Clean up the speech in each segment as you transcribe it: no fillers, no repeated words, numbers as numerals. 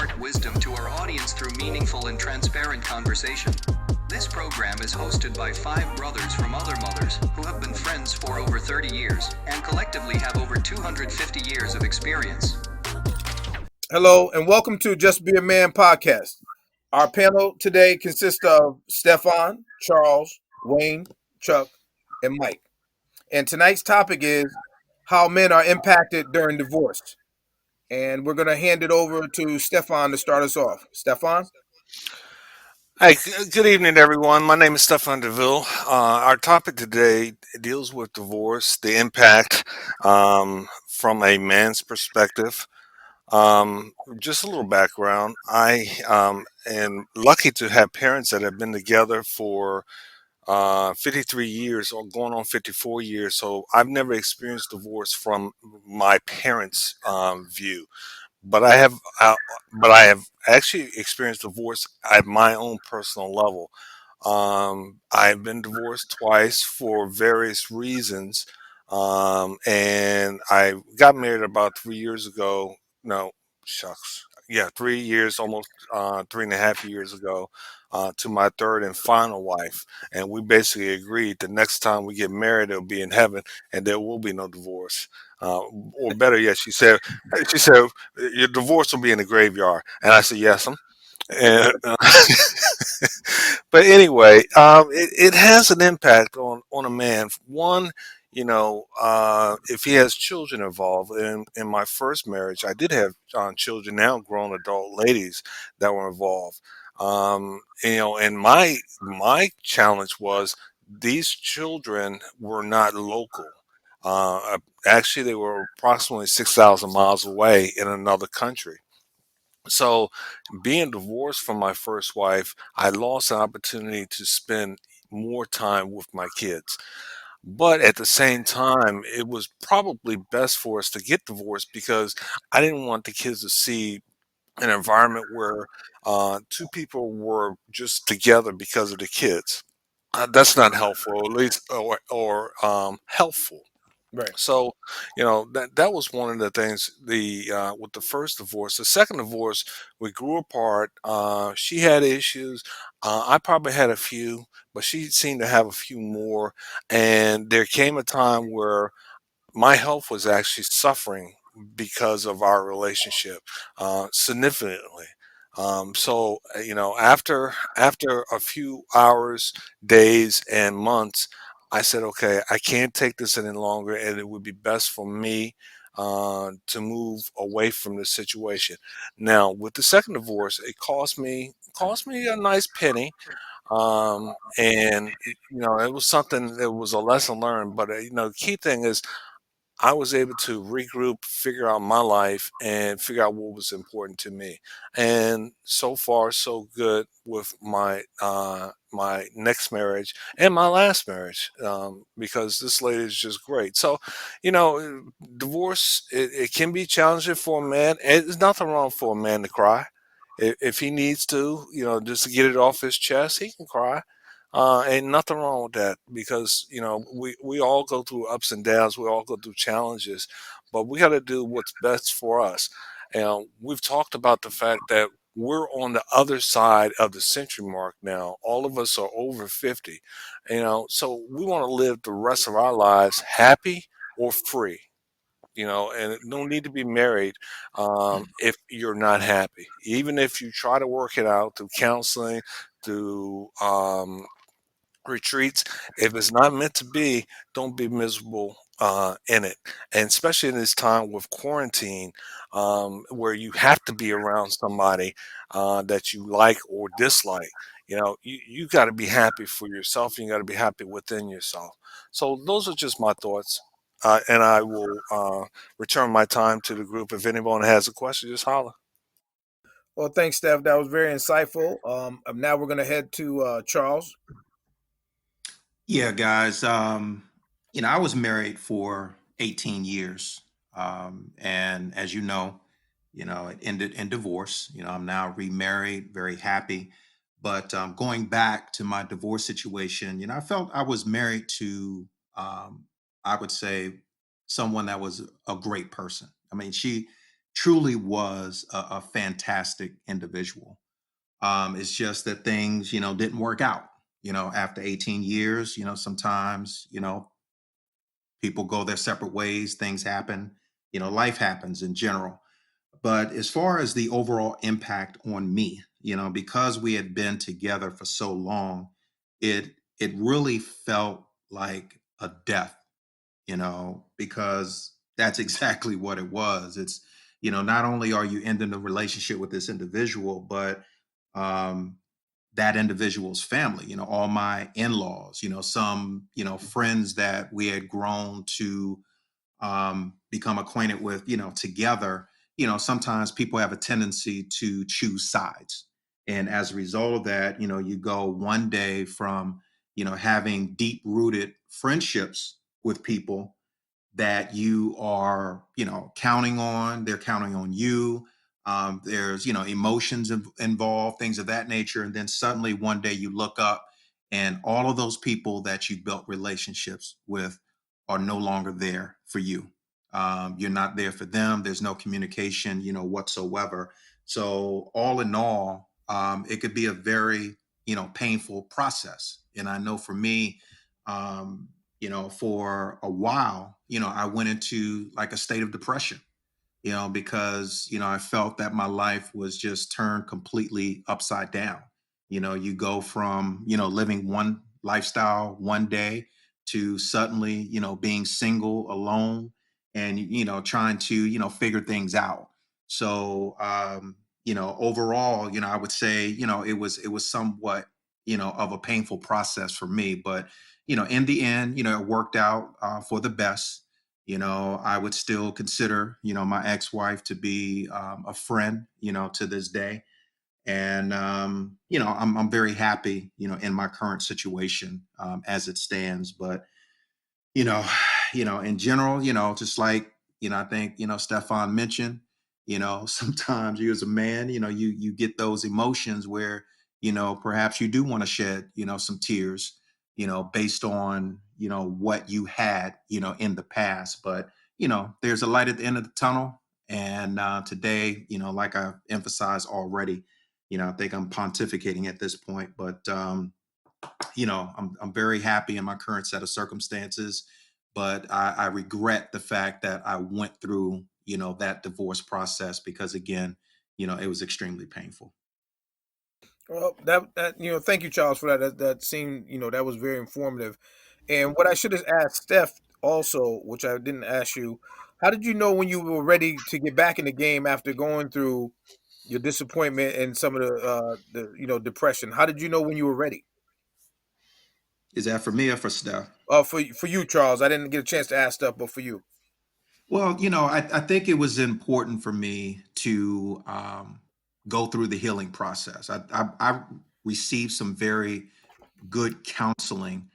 impart wisdom to our audience through meaningful and transparent conversation. This program is hosted by five brothers from other mothers who have been friends for over 30 years and collectively have over 250 years of experience. Hello, and welcome to Just Be a Man podcast. Our panel today consists of Stefan, Charles, Wayne, Chuck, and Mike. And tonight's topic is how men are impacted during divorce. And we're going to hand it over to Stefan to start us off. Stefan? Hi, good evening, everyone. My name is Stefan DeVille. Our topic today deals with divorce, the impact from a man's perspective. Just a little background. I am lucky to have parents that have been together for 53 years or going on 54 years. So I've never experienced divorce from my parents' view, but I have actually experienced divorce at my own personal level. I've been divorced twice for various reasons, and I got married about 3 years ago. No, shucks, yeah, 3 years, almost 3.5 years ago, to my third and final wife, and we basically agreed the next time we get married, it'll be in heaven, and there will be no divorce. Or better yet, she said, your divorce will be in the graveyard. And I said, yes. And, but anyway, it has an impact on a man. One, if he has children involved. In my first marriage, I did have children, now grown adult ladies that were involved. And my challenge was these children were not local. Actually, they were approximately 6,000 miles away in another country. So, being divorced from my first wife, I lost an opportunity to spend more time with my kids. But at the same time, it was probably best for us to get divorced because I didn't want the kids to see an environment where two people were just together because of the kids. That's not helpful, at least, or helpful. Right. So, that was one of the things. The With the first divorce, the second divorce, we grew apart. She had issues. I probably had a few, but she seemed to have a few more. And there came a time where my health was actually suffering because of our relationship significantly. After a few hours, days, and months, I said, okay, I can't take this any longer, and it would be best for me to move away from this situation. Now, with the second divorce, it cost me a nice penny, and it was something that was a lesson learned. But the key thing is I was able to regroup, figure out my life, and figure out what was important to me. And so far, so good with my next marriage and my last marriage, because this lady is just great. So, divorce, it can be challenging for a man. There's nothing wrong for a man to cry. If he needs to, just to get it off his chest, he can cry. Ain't nothing wrong with that because we all go through ups and downs. We all go through challenges, but we got to do what's best for us. And we've talked about the fact that we're on the other side of the century mark now. All of us are over 50, so we want to live the rest of our lives happy or free. And no need to be married if you're not happy. Even if you try to work it out through counseling, through retreats. If it's not meant to be, don't be miserable in it. And especially in this time with quarantine, where you have to be around somebody that you like or dislike. You got to be happy for yourself. And you got to be happy within yourself. So those are just my thoughts. And I will return my time to the group. If anyone has a question, just holler. Well, thanks, Steph. That was very insightful. Now we're going to head to Charles. Yeah, guys. I was married for 18 years. And as it ended in divorce. I'm now remarried, very happy. But going back to my divorce situation, I felt I was married to, I would say, someone that was a great person. I mean, truly was a fantastic individual. It's just that things, didn't work out. After 18 years, sometimes, people go their separate ways, things happen, life happens in general. But as far as the overall impact on me, because we had been together for so long, it really felt like a death, because that's exactly what it was. It's, not only are you ending the relationship with this individual, but um, that individual's family, all my in-laws, some, friends that we had grown to become acquainted with, together. Sometimes people have a tendency to choose sides. And as a result of that, you go one day from, having deep rooted friendships with people that you are, counting on, they're counting on you. There's, emotions involved, things of that nature. And then suddenly one day you look up and all of those people that you built relationships with are no longer there for you. You're not there for them. There's no communication, whatsoever. So all in all, it could be a very, painful process. And I know for me, um, for a while, I went into like a state of depression, because, I felt that my life was just turned completely upside down. You go from, living one lifestyle one day to suddenly, being single, alone, and, trying to, figure things out. So, overall, I would say, it was somewhat, of a painful process for me, but, in the end, it worked out for the best. I would still consider, my ex-wife to be a friend, to this day. And, I'm very happy, in my current situation as it stands. But you know, in general, just like, I think, Stefan mentioned, sometimes you as a man, you get those emotions where, perhaps you do want to shed, some tears, based on, what you had, in the past. But, there's a light at the end of the tunnel. And today, like I emphasized already, I think I'm pontificating at this point, but I'm very happy in my current set of circumstances, but I regret the fact that I went through, that divorce process because again, it was extremely painful. Well, that thank you, Charles, for that. That seemed, that was very informative. And what I should have asked Steph also, which I didn't ask you, how did you know when you were ready to get back in the game after going through your disappointment and some of the depression? How did you know when you were ready? Is that for me or for Steph? For you, Charles, I didn't get a chance to ask stuff, but for you, Well, I think it was important for me to go through the healing process. I received some very good counseling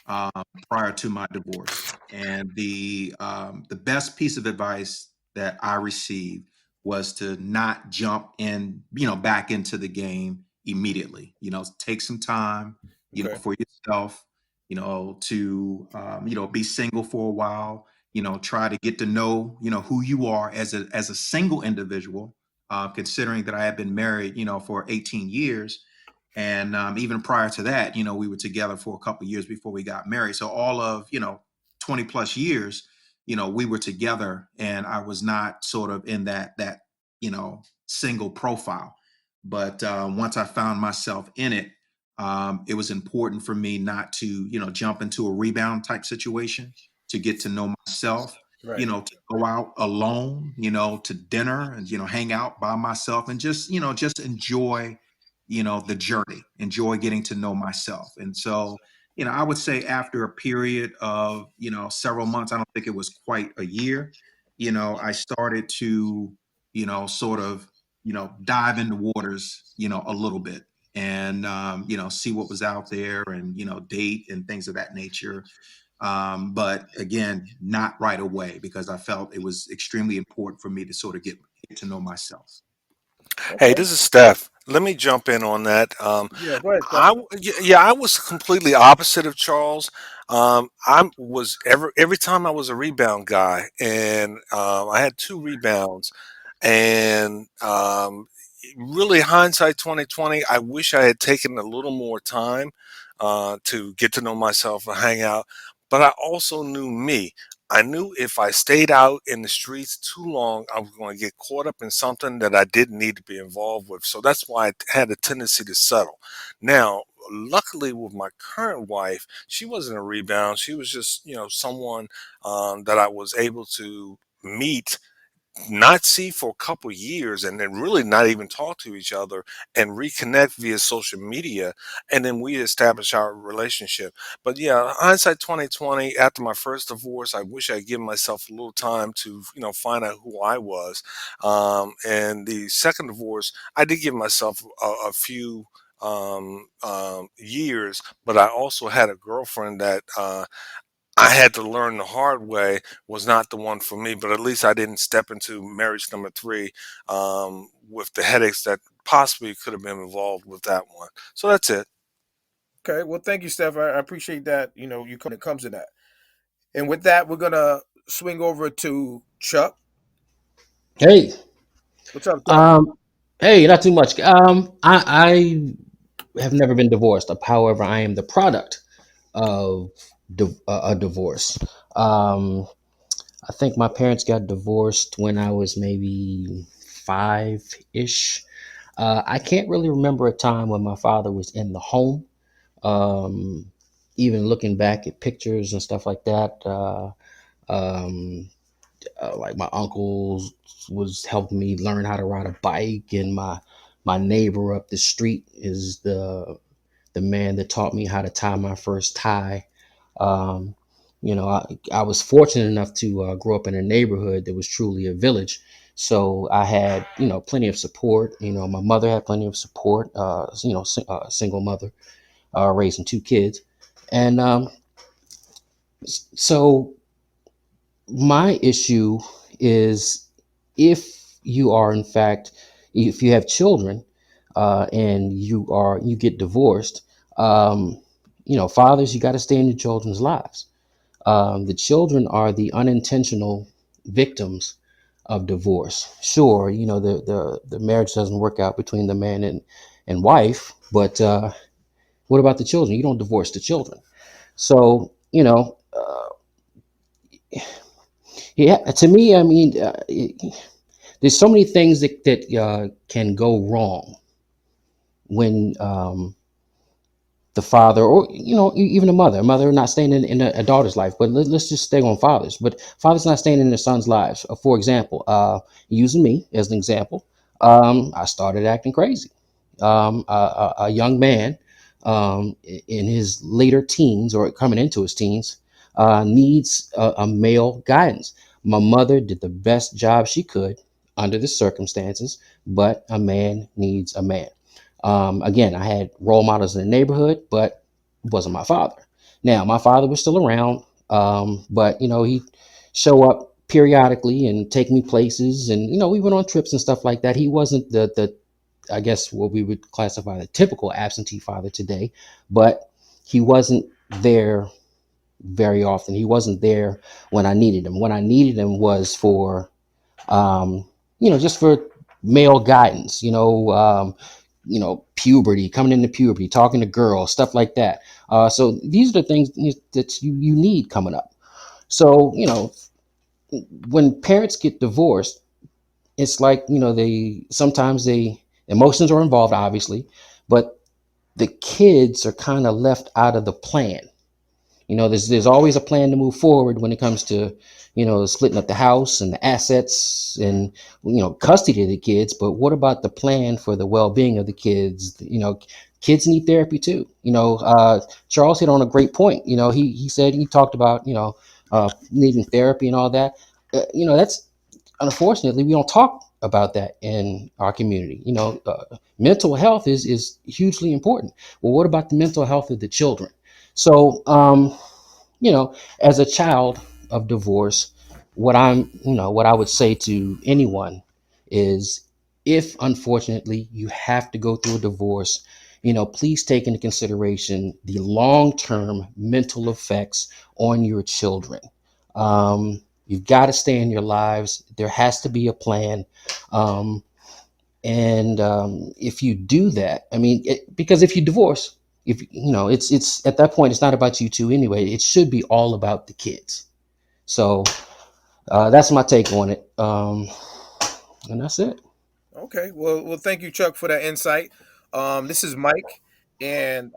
um, prior to my divorce. And the best piece of advice that I received was to not jump in, back into the game immediately. Take some time, okay, for yourself, to be single for a while. Try to get to know, who you are as a single individual. Considering that I had been married, for 18 years, and even prior to that, we were together for a couple of years before we got married. So all of, 20 plus years, we were together and I was not sort of in that, single profile. But once I found myself in it, it was important for me not to, jump into a rebound type situation, to get to know myself, right, to go out alone, to dinner and, hang out by myself and just, just enjoy, the journey, enjoy getting to know myself. And so, I would say after a period of, several months, I don't think it was quite a year, I started to, sort of, dive in the waters, a little bit and, see what was out there and, date and things of that nature. But again, not right away because I felt it was extremely important for me to sort of get to know myself. Hey, okay, this is Steph. Let me jump in on that. yeah, go ahead, Steph. Yeah, I was completely opposite of Charles. I was every time I was a rebound guy, and I had two rebounds, And really, hindsight 2020, I wish I had taken a little more time to get to know myself and hang out. But I also knew me. I knew if I stayed out in the streets too long, I was going to get caught up in something that I didn't need to be involved with. So that's why I had a tendency to settle. Now, luckily, with my current wife, she wasn't a rebound. She was just, someone that I was able to meet, not see for a couple years, and then really not even talk to each other and reconnect via social media, and then we establish our relationship. But yeah, hindsight 2020, after my first divorce, I wish I'd given myself a little time to find out who I was. And the second divorce, I did give myself a few years, but I also had a girlfriend that I had to learn the hard way was not the one for me, but at least I didn't step into marriage number three with the headaches that possibly could have been involved with that one. So that's it. Okay, well, thank you, Steph. I appreciate that. You come when it comes to that. And with that, we're gonna swing over to Chuck. Hey, What's up, Chuck? um, hey, not too much. I have never been divorced. However, I am the product of a divorce. Um, I think my parents got divorced when I was maybe five ish. I can't really remember a time when my father was in the home. Um, Even looking back at pictures and stuff like that. Um, like my uncles was helping me learn how to ride a bike, and my neighbor up the street is the man that taught me how to tie my first tie. um, I was fortunate enough to grow up in a neighborhood that was truly a village, so I had plenty of support. My mother had plenty of support, single mother, raising two kids. And so my issue is, if you are in fact, if you have children, and you get divorced, fathers, you got to stay in your children's lives. The children are the unintentional victims of divorce. Sure, the marriage doesn't work out between the man and wife, but what about the children? You don't divorce the children. So yeah, to me, I mean, there's so many things that can go wrong when the father, or even a mother not staying in a daughter's life. But let's just stay on fathers. But fathers not staying in their sons' lives. For example, using me as an example, I started acting crazy. A young man, in his later teens or coming into his teens, needs a male guidance. My mother did the best job she could under the circumstances, but a man needs a man. Again, I had role models in the neighborhood, but it wasn't my father. Now, my father was still around, but he'd show up periodically and take me places, and we went on trips and stuff like that. He wasn't the I guess what we would classify the typical absentee father today, but he wasn't there very often. He wasn't there when I needed him. When I needed him was for um, just for male guidance, puberty, coming into puberty, talking to girls, stuff like that. So these are the things that you need coming up. So, when parents get divorced, it's like, they sometimes they emotions are involved, obviously, but the kids are kind of left out of the plan. There's always a plan to move forward when it comes to splitting up the house and the assets and custody of the kids. But what about the plan for the well-being of the kids? Kids need therapy too. Charles hit on a great point. He said, he talked about needing therapy and all that. That's, unfortunately, we don't talk about that in our community. Mental health is hugely important. Well, what about the mental health of the children? So, as a child of divorce, what I would say to anyone is, if unfortunately you have to go through a divorce, please take into consideration the long-term mental effects on your children. Um, You've got to stay in your lives. There has to be a plan. Um, and if you do that, I mean, because if you divorce, if you know, it's at that point, it's not about you two anyway. It should be all about the kids. So that's my take on it. And that's it. Okay. Well, thank you, Chuck, for that insight. This is Mike, and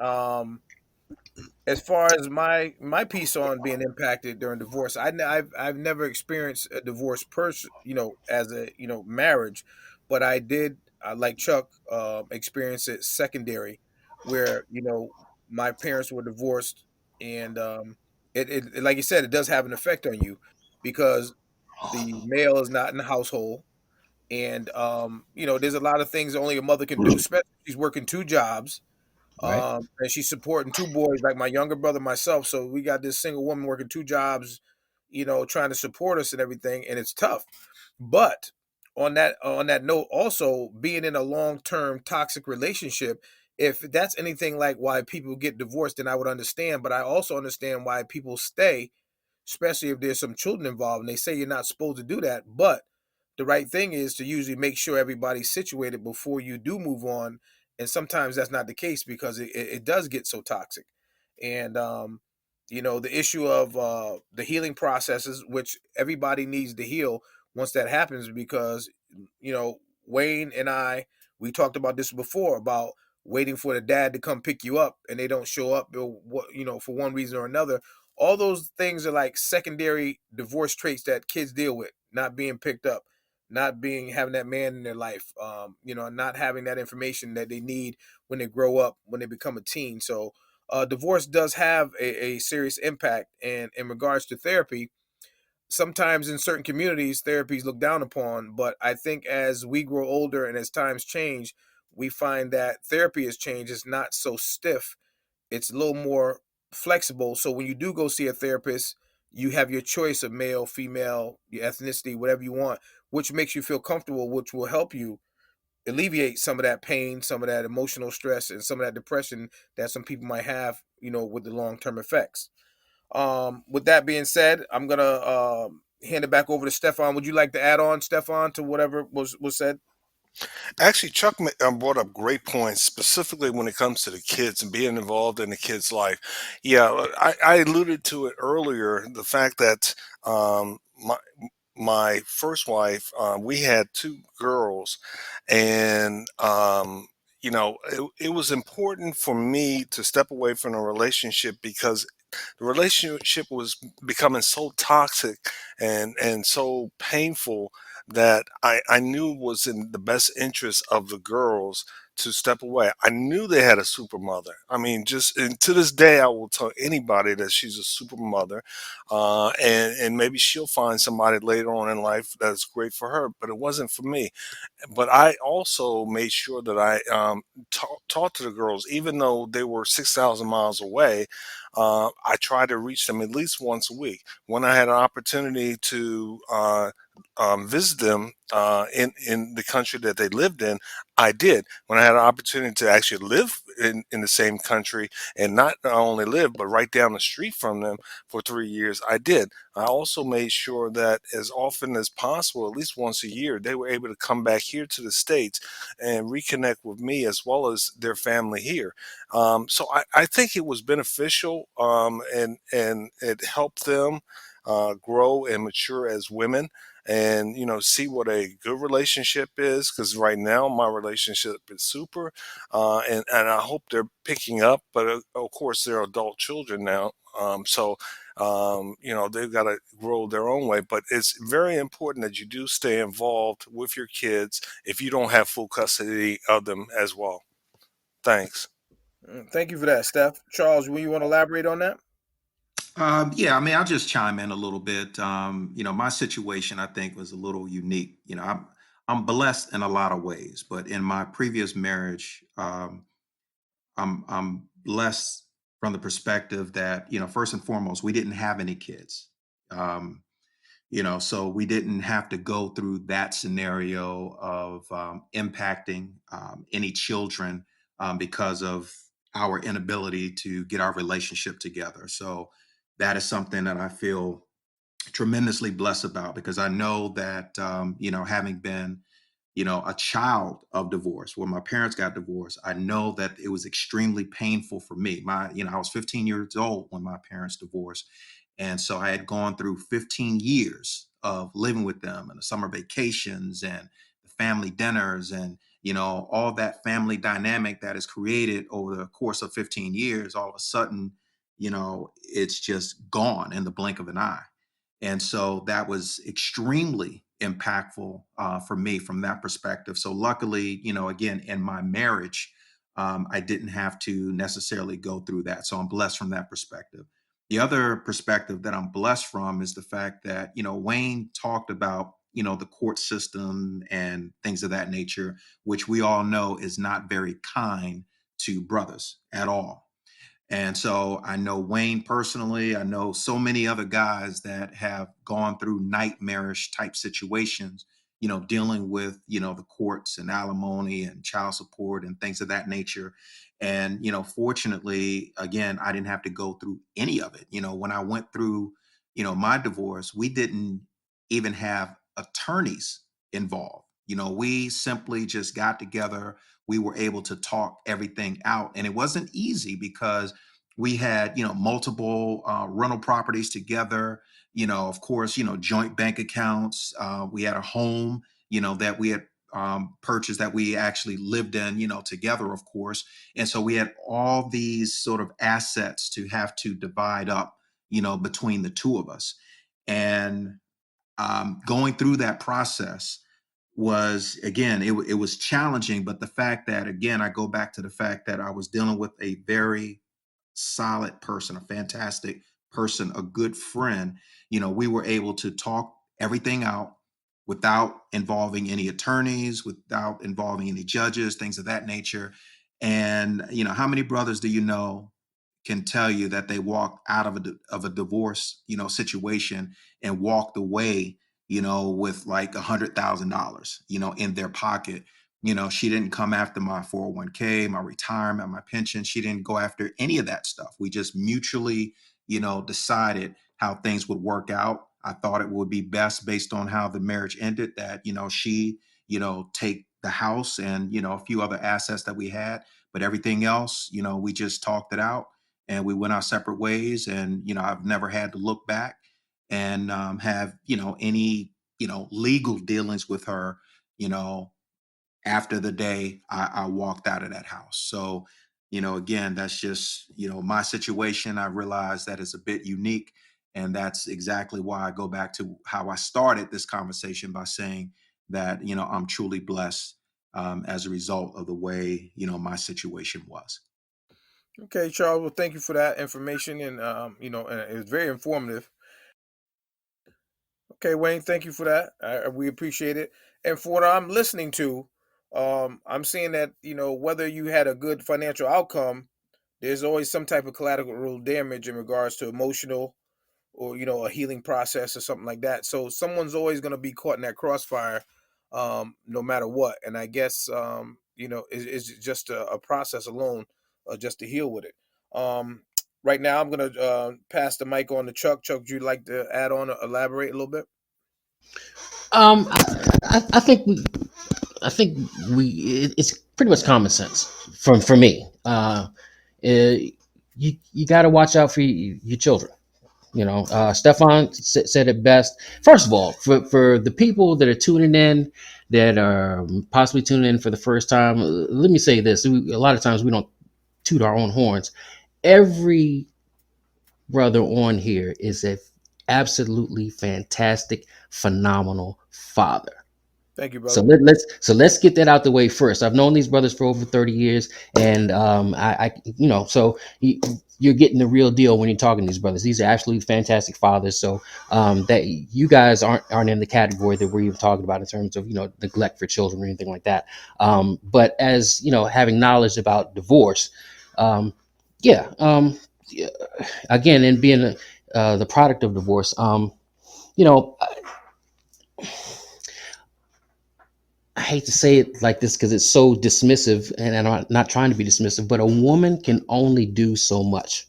as far as my piece on being impacted during divorce, I've never experienced a divorce person, as a marriage, but I did, like Chuck, experience it secondary, where my parents were divorced, and like you said, it does have an effect on you because the male is not in the household, and there's a lot of things only a mother can do, especially if she's working two jobs, Right. and she's supporting two boys, like my younger brother, myself. So we got this single woman working two jobs, trying to support us and everything, and it's tough. But on that note, also being in a long term toxic relationship, if that's anything like why people get divorced, then I would understand. But I also understand why people stay, especially if there's some children involved. And they say you're not supposed to do that, but the right thing is to usually make sure everybody's situated before you do move on. And sometimes that's not the case because it does get so toxic. And the issue of the healing processes, which everybody needs to heal once that happens, because you know Wayne and I, we talked about this before about waiting for the dad to come pick you up and they don't show up, or what, for one reason or another. All those things are like secondary divorce traits that kids deal with: not being picked up, not being having that man in their life, not having that information that they need when they grow up, when they become a teen. So divorce does have a serious impact. And in regards to therapy, sometimes in certain communities therapy is looked down upon, but I think as we grow older and as times change, we find that therapy has changed. It's not so stiff, it's a little more flexible. So when you do go see a therapist, you have your choice of male, female, your ethnicity, whatever you want, which makes you feel comfortable, which will help you alleviate some of that pain, some of that emotional stress, and some of that depression that some people might have, with the long term effects. With that being said, I'm gonna hand it back over to Stefan. Would you like to add on, Stefan, to whatever was said? Actually, Chuck brought up great points, specifically when it comes to the kids and being involved in the kid's life. Yeah, I alluded to it earlier. The fact that my first wife, we had two girls, and it was important for me to step away from a relationship because the relationship was becoming so toxic and so painful that I knew was in the best interest of the girls to step away. I knew they had a super mother. I mean, just and to this day, I will tell anybody that she's a super mother, and maybe she'll find somebody later on in life that's great for her. But it wasn't for me. But I also made sure that I talked to the girls, even though they were 6,000 miles away. I tried to reach them at least once a week. When I had an opportunity to visit them in the country that they lived in, I did. When I had an opportunity to actually live in the same country and not only live, but right down the street from them for 3 years, I did. I also made sure that as often as possible, at least once a year, they were able to come back here to the States and reconnect with me as well as their family here. So I think it was beneficial, and it helped them grow and mature as women, and see what a good relationship is, because right now my relationship is super, and I hope they're picking up, but of course they're adult children now, they've got to grow their own way. But it's very important that you do stay involved with your kids if you don't have full custody of them as well. Thanks. Thank you for that, Steph. Charles, will you want to elaborate on that? Yeah, I mean, I'll just chime in a little bit. My situation I think was a little unique. I'm blessed in a lot of ways, but in my previous marriage, I'm blessed from the perspective that, first and foremost, we didn't have any kids. Um, so we didn't have to go through that scenario of impacting any children because of our inability to get our relationship together. So that is something that I feel tremendously blessed about, because I know that, having been, a child of divorce, when my parents got divorced, I know that it was extremely painful for me. I was 15 years old when my parents divorced. And so I had gone through 15 years of living with them, and the summer vacations and the family dinners, and, all that family dynamic that is created over the course of 15 years. All of a sudden, it's just gone in the blink of an eye. And so that was extremely impactful for me from that perspective. So luckily, again, in my marriage, I didn't have to necessarily go through that. So I'm blessed from that perspective. The other perspective that I'm blessed from is the fact that, Wayne talked about, the court system and things of that nature, which we all know is not very kind to brothers at all. And so I know Wayne personally. I know so many other guys that have gone through nightmarish type situations, dealing with, the courts and alimony and child support and things of that nature. And, fortunately, again, I didn't have to go through any of it. When I went through, my divorce, we didn't even have attorneys involved. We simply just got together. We were able to talk everything out. And it wasn't easy because we had, multiple rental properties together, of course, joint bank accounts. We had a home, that we had purchased, that we actually lived in, together, of course. And so we had all these sort of assets to have to divide up, between the two of us. And going through that process was, again, it was challenging. But the fact that, again, I go back to the fact that I was dealing with a very solid person, a fantastic person, a good friend. We were able to talk everything out without involving any attorneys, without involving any judges, things of that nature. And, how many brothers do you know can tell you that they walked out of a divorce, situation, and walked away, with like $100,000, in their pocket. She didn't come after my 401k, my retirement, my pension. She didn't go after any of that stuff. We just mutually, decided how things would work out. I thought it would be best, based on how the marriage ended, that, she, take the house and, a few other assets that we had, but everything else, we just talked it out, and we went our separate ways. And, I've never had to look back and have, any, legal dealings with her, you know, after the day I walked out of that house. So, again, that's just, my situation. I realize that is a bit unique. And that's exactly why I go back to how I started this conversation by saying that, I'm truly blessed as a result of the way, my situation was. Okay, Charles. Well, thank you for that information, and and it was very informative. Okay, Wayne, thank you for that. We appreciate it. And for what I'm listening to, I'm seeing that whether you had a good financial outcome, there's always some type of collateral damage in regards to emotional or a healing process or something like that. So someone's always going to be caught in that crossfire, no matter what. And I guess it's just a process alone, just to heal with it. Right now, I'm going to pass the mic on to Chuck. Chuck, would you like to add on or elaborate a little bit? I think it's pretty much common sense for me. You got to watch out for your children. Stefan said it best. First of all, for the people that are tuning in, that are possibly tuning in for the first time, let me say this: a lot of times we don't toot our own horns. Every brother on here is a absolutely fantastic, phenomenal father. Thank you, So brother. let's get that out the way first. I've known these brothers for over 30 years, and you're getting the real deal when you're talking to these brothers. These are absolutely fantastic fathers. So that you guys aren't in the category that we're even talking about in terms of neglect for children or anything like that. But as having knowledge about divorce, um, yeah, yeah, again, and being the product of divorce, you know, I hate to say it like this because it's so dismissive, and I'm not trying to be dismissive, but a woman can only do so much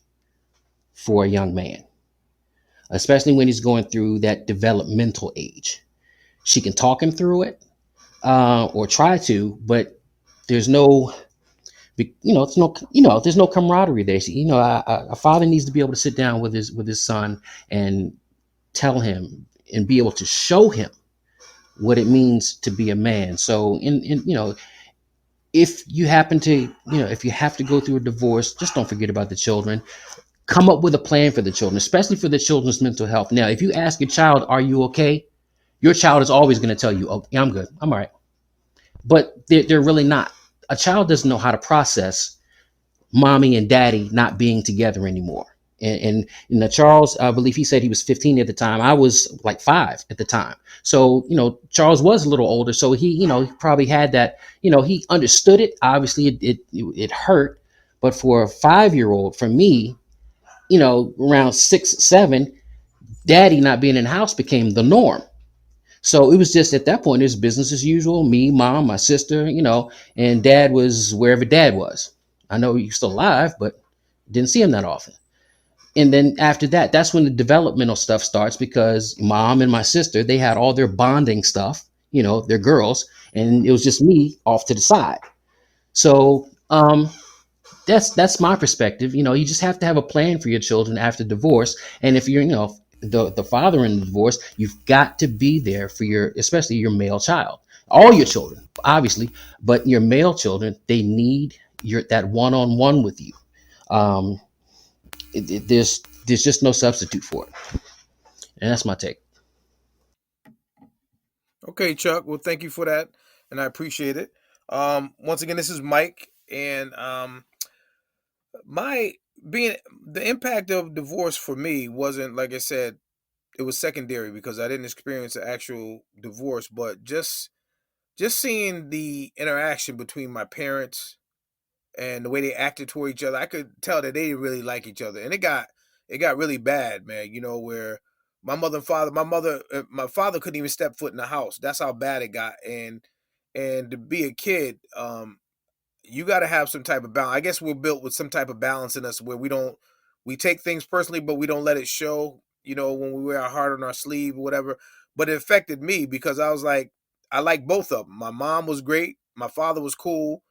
for a young man. especially when he's going through that developmental age. She can talk him through it, or try to, but there's no, it's no, there's no camaraderie there. A father needs to be able to sit down with his son and tell him and be able to show him what it means to be a man. So, if you happen to, if you have to go through a divorce, just don't forget about the children. Come up with a plan for the children, especially for the children's mental health. Now, if you ask your child, "Are you okay?" Your child is always going to tell you, "Oh, yeah, I'm good. I'm all right." But they're really not. A child doesn't know how to process mommy and daddy not being together anymore. Charles, I believe he said he was 15 at the time. I was like 5 at the time. So, Charles was a little older. So he probably had that, he understood it. Obviously it hurt. But for a 5-year-old, for me, around 6, 7, daddy not being in the house became the norm. So it was just at that point, it was business as usual. Me, mom, my sister, and dad was wherever dad was. I know he's still alive, but didn't see him that often. And then after that, that's when the developmental stuff starts, because mom and my sister, they had all their bonding stuff, they're girls, and it was just me off to the side. So that's my perspective. You just have to have a plan for your children after divorce. And if you're, the father in the divorce, you've got to be there for especially your male child, all your children, obviously, but your male children, they need that one-on-one with you. Um, there's just no substitute for it, and that's my take. Okay, Chuck. Well, thank you for that, and I appreciate it. Once again, this is Mike, and my being the impact of divorce for me wasn't, like I said, it was secondary because I didn't experience an actual divorce, but just seeing the interaction between my parents and the way they acted toward each other, I could tell that they didn't really like each other, and it got really bad, man. Where my father couldn't even step foot in the house. That's how bad it got, and to be a kid, you got to have some type of balance. I guess we're built with some type of balance in us where we take things personally, but we don't let it show. When we wear our heart on our sleeve or whatever. But it affected me because I was like, I like both of them. My mom was great. My father was cool.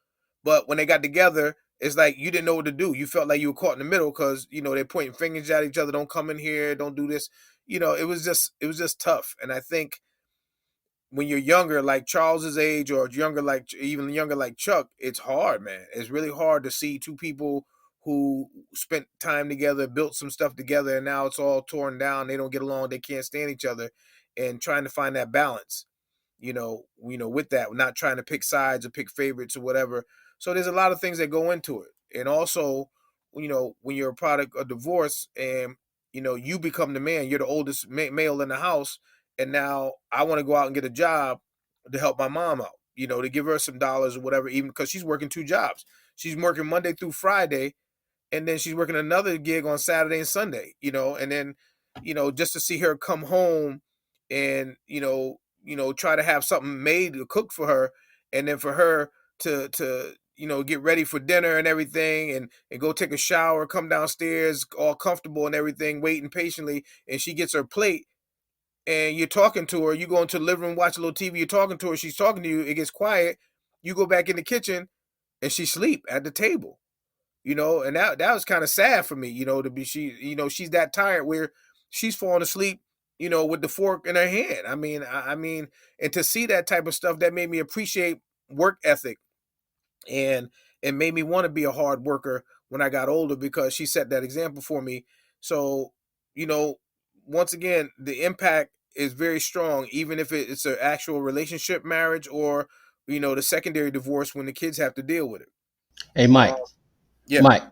But when they got together, it's like you didn't know what to do. You felt like you were caught in the middle because they're pointing fingers at each other. Don't come in here. Don't do this. It was just tough. And I think when you're younger, like Charles's age, or younger, like even younger, like Chuck, it's hard, man. It's really hard to see two people who spent time together, built some stuff together, and now it's all torn down. They don't get along. They can't stand each other, and trying to find that balance. With that, not trying to pick sides or pick favorites or whatever. So there's a lot of things that go into it, and also, when you're a product of divorce, and you become the man, you're the oldest male in the house, and now I want to go out and get a job to help my mom out, to give her some dollars or whatever, even because she's working 2 jobs. She's working Monday through Friday, and then she's working another gig on Saturday and Sunday, and then, just to see her come home and, try to have something made to cook for her, and then for her to get ready for dinner and everything, and go take a shower, come downstairs all comfortable and everything, waiting patiently, and she gets her plate, and you're talking to her, you go into the living room, watch a little TV, you're talking to her, she's talking to you, it gets quiet, you go back in the kitchen, and she sleep at the table. And that was kind of sad for me, to be she's that tired where she's falling asleep, with the fork in her hand. I mean, and to see that type of stuff, that made me appreciate work ethic, and it made me want to be a hard worker when I got older because she set that example for me. So, you know, once again, the impact is very strong, even if it's an actual relationship marriage, or, the secondary divorce when the kids have to deal with it. Hey, Um, yeah, Mike.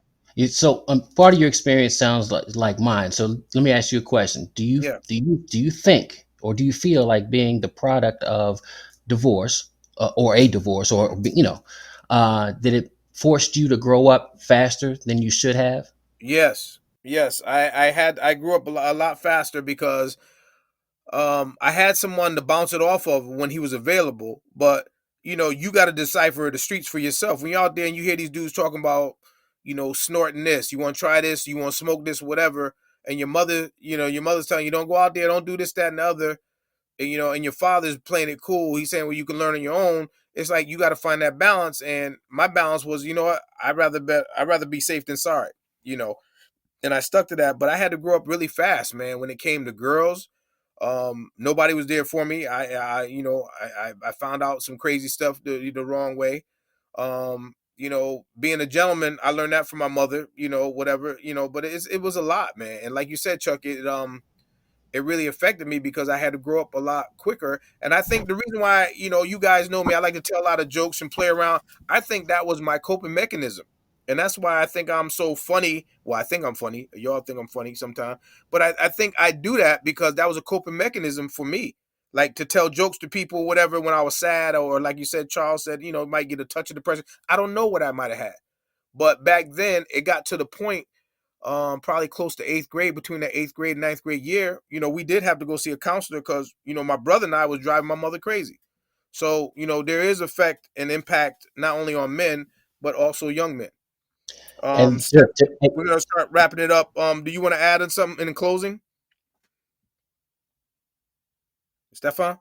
So part of your experience sounds like mine. So let me ask you a question. yeah. Do you think, or do you feel like being the product of divorce, or a divorce, or did it forced you to grow up faster than you should have? Yes, yes. I grew up a lot faster because I had someone to bounce it off of when he was available, but you got to decipher the streets for yourself. When you're out there and you hear these dudes talking about, snorting this, you want to try this, you want to smoke this, whatever, and your mother, your mother's telling you don't go out there, don't do this, that, and the other, and your father's playing it cool. He's saying, well, you can learn on your own. It's like you got to find that balance. And my balance was, you know what? I'd rather be safe than sorry, you know. And I stuck to that. But I had to grow up really fast, man. When it came to girls, nobody was there for me. I found out some crazy stuff the wrong way. Being a gentleman, I learned that from my mother. Whatever. But it was a lot, man. And like you said, Chuck, it really affected me because I had to grow up a lot quicker. And I think the reason why, you guys know me, I like to tell a lot of jokes and play around. I think that was my coping mechanism. And that's why I think I'm so funny. Well, I think I'm funny. Y'all think I'm funny sometimes. But I think I do that because that was a coping mechanism for me. Like to tell jokes to people, whatever, when I was sad, or like you said, Charles said, might get a touch of depression. I don't know what I might have had. But back then, it got to the point probably close to eighth grade, between the eighth grade and ninth grade year, we did have to go see a counselor because, my brother and I was driving my mother crazy. So, there is effect and impact not only on men, but also young men. And Steph, we're going to start wrapping it up. Do you want to add in something in closing? Stefan?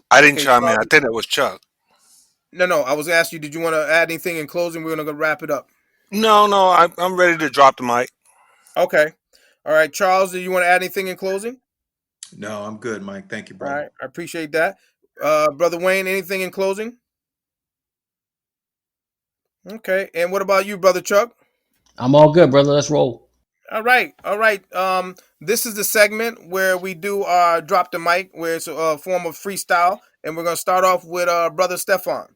I didn't Okay, chime in. Charles. I think that was Chuck. No, I was asking you, did you want to add anything in closing? We're going to wrap it up. No, I'm ready to drop the mic. Okay. All right, Charles, do you want to add anything in closing? No, I'm good, Mike. Thank you, All brother. right, I appreciate that. Brother Wayne, anything in closing? Okay, and what about you, Brother Chuck? I'm all good, brother. Let's roll. All right, all right. This is the segment where we do our drop the mic, where it's a form of freestyle, and we're gonna start off with Brother Stefan.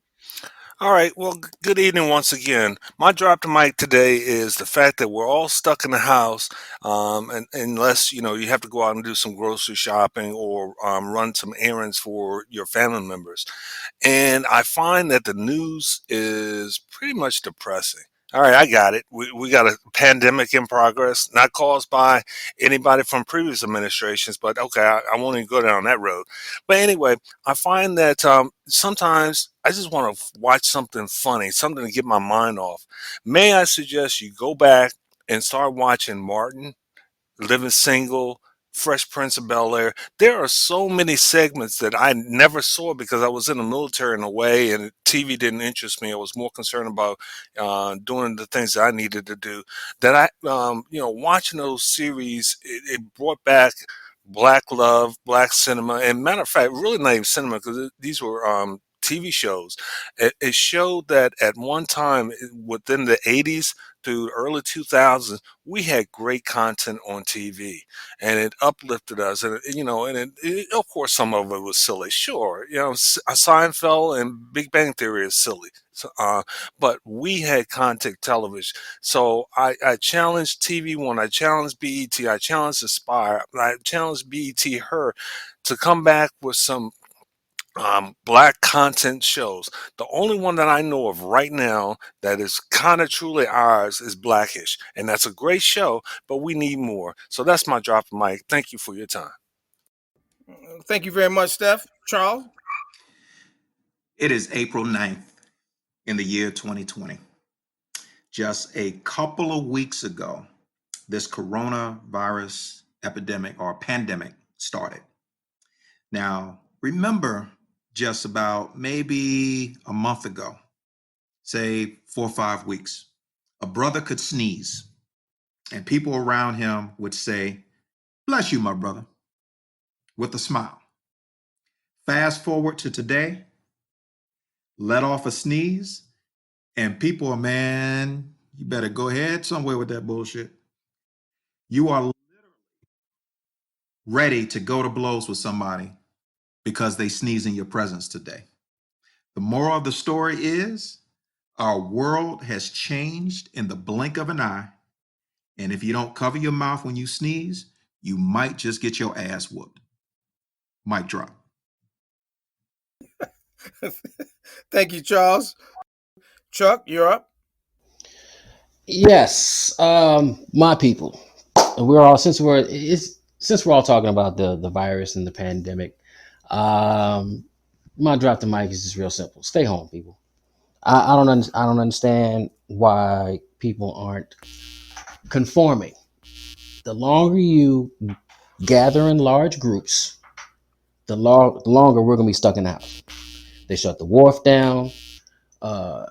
All right. Well, good evening once again. My drop to mic today is the fact that we're all stuck in the house, and unless you have to go out and do some grocery shopping or run some errands for your family members. And I find that the news is pretty much depressing. All right, I got it. We got a pandemic in progress, not caused by anybody from previous administrations, but okay, I won't even go down that road. But anyway, I find that sometimes I just want to watch something funny, something to get my mind off. May I suggest you go back and start watching Martin, Living Single, Fresh Prince of Bel Air. There are so many segments that I never saw because I was in the military in a way, and TV didn't interest me. I was more concerned about doing the things that I needed to do. That watching those series, it brought back black love, black cinema, and matter of fact, really not even cinema because these were TV shows. It showed that at one time within the 80s through early 2000s, we had great content on TV, and it uplifted us. And of course, some of it was silly. Sure, Seinfeld and Big Bang Theory is silly. So, but we had content television. So I challenged TV1, I challenged BET, I challenged Aspire, I challenged BET Her to come back with some black content shows. The only one that I know of right now that is kind of truly ours is Blackish, and that's a great show, but we need more. So that's my drop of mic. Thank you for your time. Thank you very much, Steph. Charles. It is April 9th in the year 2020. Just a couple of weeks ago, this coronavirus epidemic or pandemic started. Now, remember just about maybe a month ago, say 4 or 5 weeks, a brother could sneeze and people around him would say, "Bless you, my brother," with a smile. Fast forward to today, let off a sneeze, and people are, man, you better go ahead somewhere with that bullshit. You are ready to go to blows with somebody because they sneeze in your presence today. The moral of the story is our world has changed in the blink of an eye. And if you don't cover your mouth when you sneeze, you might just get your ass whooped. Mic drop. Thank you, Charles. Chuck, you're up. Yes, my people. We're all since we're all talking about the virus and the pandemic. Um, my drop the mic is just real simple. Stay home, people. I don't understand why people aren't conforming. The longer you gather in large groups, the longer we're going to be stuck in the house. They shut the wharf down. Uh,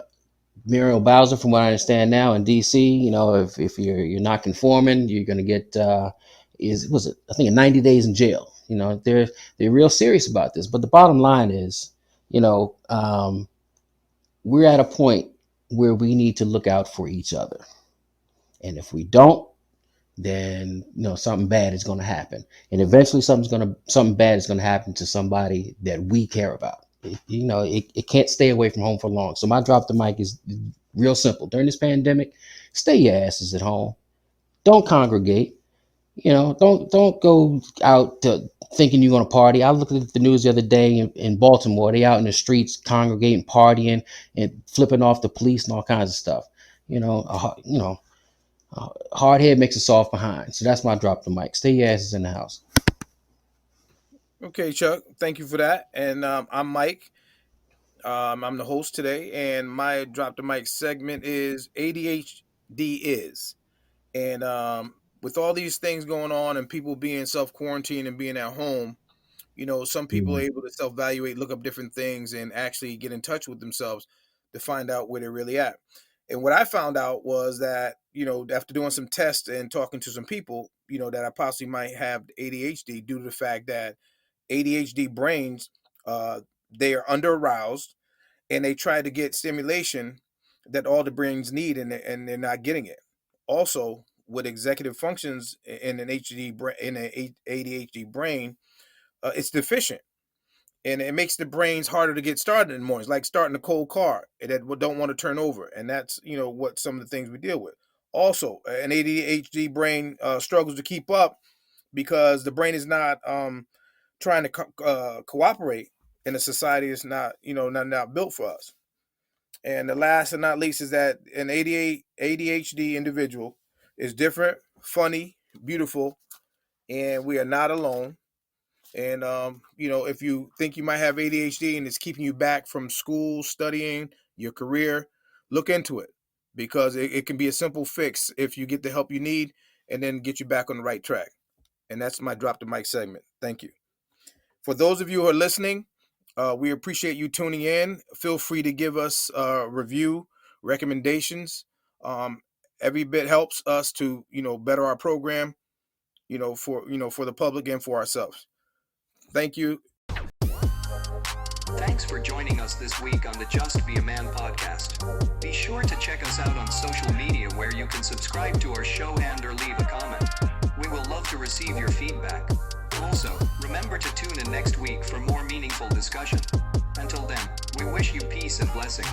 Muriel Bowser, from what I understand now in D.C., if you're not conforming, you're going to get I think 90 days in jail. They're real serious about this. But the bottom line is, we're at a point where we need to look out for each other, and if we don't, then something bad is going to happen, and eventually something bad is going to happen to somebody that we care about. It can't stay away from home for long. So my drop the mic is real simple. During this pandemic, stay your asses at home. Don't congregate. Don't go out to thinking you're going to party. I looked at the news the other day in Baltimore. They out in the streets congregating, partying, and flipping off the police and all kinds of stuff. A hard head makes a soft behind. So that's my drop the mic. Stay your asses in the house. Okay, Chuck. Thank you for that. And I'm Mike. I'm the host today, and my drop the mic segment is ADHD is. And with all these things going on and people being self quarantined and being at home, some people are able to self evaluate, look up different things, and actually get in touch with themselves to find out where they're really at. And what I found out was that, after doing some tests and talking to some people, that I possibly might have ADHD due to the fact that ADHD brains, they are under aroused and they try to get stimulation that all the brains need, and they're not getting it. Also, with executive functions in an ADHD brain, it's deficient, and it makes the brains harder to get started in the mornings, like starting a cold car that don't want to turn over, and that's what some of the things we deal with. Also, an ADHD brain struggles to keep up because the brain is not trying to cooperate in a society that's not built for us. And the last and not least is that an ADHD individual is different, funny, beautiful, and we are not alone. And if you think you might have ADHD and it's keeping you back from school, studying, your career, look into it, because it can be a simple fix if you get the help you need and then get you back on the right track. And that's my drop the mic segment. Thank you. For those of you who are listening, we appreciate you tuning in. Feel free to give us a review, recommendations. Every bit helps us to better our program, for the public and for ourselves. Thank you. Thanks for joining us this week on the Just Be a Man podcast. Be sure to check us out on social media where you can subscribe to our show and or leave a comment. We will love to receive your feedback. Also, remember to tune in next week for more meaningful discussion. Until then, we wish you peace and blessings.